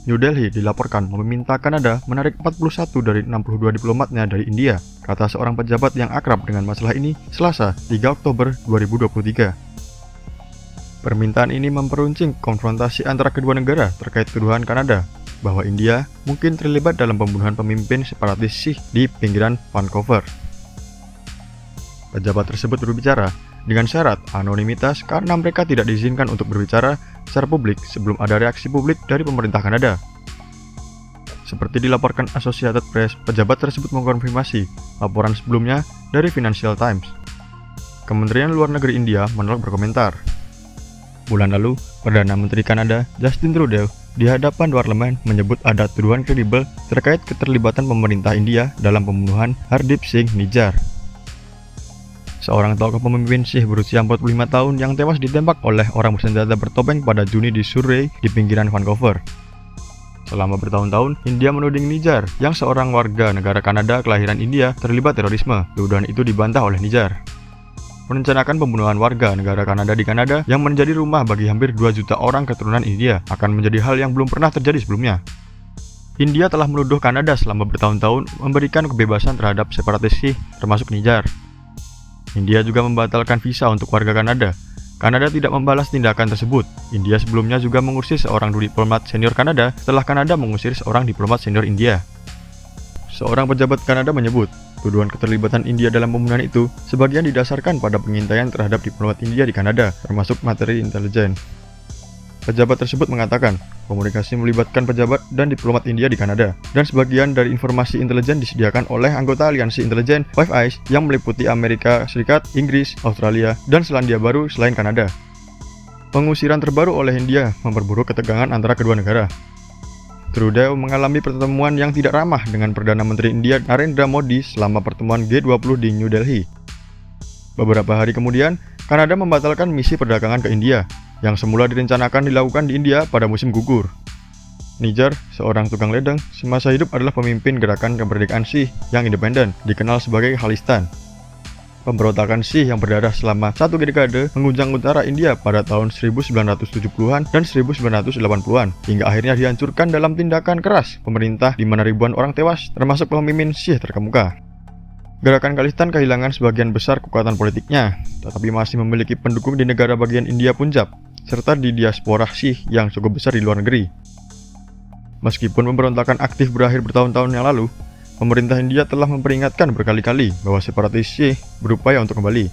New Delhi dilaporkan meminta Kanada menarik 41 dari 62 diplomatnya dari India, kata seorang pejabat yang akrab dengan masalah ini Selasa, 3 Oktober 2023. Permintaan ini memperuncing konfrontasi antara kedua negara terkait tuduhan Kanada bahwa India mungkin terlibat dalam pembunuhan pemimpin separatis Sikh di pinggiran Vancouver. Pejabat tersebut berbicara dengan syarat anonimitas karena mereka tidak diizinkan untuk berbicara secara publik sebelum ada reaksi publik dari pemerintah Kanada. Seperti dilaporkan Associated Press, pejabat tersebut mengkonfirmasi laporan sebelumnya dari Financial Times. Kementerian Luar Negeri India menolak berkomentar. Bulan lalu, Perdana Menteri Kanada Justin Trudeau di hadapan parlemen menyebut ada tuduhan kredibel terkait keterlibatan pemerintah India dalam pembunuhan Hardeep Singh Nijjar, seorang tokoh pemimpin Sikh berusia 45 tahun yang tewas ditembak oleh orang bersenjata bertopeng pada Juni di Surrey di pinggiran Vancouver. Selama bertahun-tahun, India menuding Nijjar, yang seorang warga negara Kanada kelahiran India, terlibat terorisme. Tuduhan itu dibantah oleh Nijjar. Merencanakan pembunuhan warga negara Kanada di Kanada yang menjadi rumah bagi hampir 2 juta orang keturunan India akan menjadi hal yang belum pernah terjadi sebelumnya. India telah menuduh Kanada selama bertahun-tahun memberikan kebebasan terhadap separatis Sikh, termasuk Nijjar. India juga membatalkan visa untuk warga Kanada. Kanada tidak membalas tindakan tersebut. India sebelumnya juga mengusir seorang diplomat senior Kanada setelah Kanada mengusir seorang diplomat senior India. Seorang pejabat Kanada menyebut, tuduhan keterlibatan India dalam pembunuhan itu sebagian didasarkan pada pengintaian terhadap diplomat India di Kanada, termasuk materi intelijen. Pejabat tersebut mengatakan, komunikasi melibatkan pejabat dan diplomat India di Kanada, dan sebagian dari informasi intelijen disediakan oleh anggota aliansi intelijen Five Eyes yang meliputi Amerika Serikat, Inggris, Australia, dan Selandia Baru selain Kanada. Pengusiran terbaru oleh India memperburuk ketegangan antara kedua negara. Trudeau mengalami pertemuan yang tidak ramah dengan Perdana Menteri India Narendra Modi selama pertemuan G20 di New Delhi. Beberapa hari kemudian, Kanada membatalkan misi perdagangan ke India, yang semula direncanakan dilakukan di India pada musim gugur. Nijjar, seorang tukang ledeng, semasa hidup adalah pemimpin gerakan kemerdekaan Sikh yang independen, dikenal sebagai Khalistan. Pemberontakan Sikh yang berdarah selama 1 dekade mengunjang utara India pada tahun 1970-an dan 1980-an, hingga akhirnya dihancurkan dalam tindakan keras pemerintah di mana ribuan orang tewas, termasuk pemimpin Sikh terkemuka. Gerakan Khalistan kehilangan sebagian besar kekuatan politiknya, tetapi masih memiliki pendukung di negara bagian India Punjab, serta di diaspora Sikh yang cukup besar di luar negeri. Meskipun pemberontakan aktif berakhir bertahun-tahun yang lalu, pemerintah India telah memperingatkan berkali-kali bahwa separatis Sikh berupaya untuk kembali.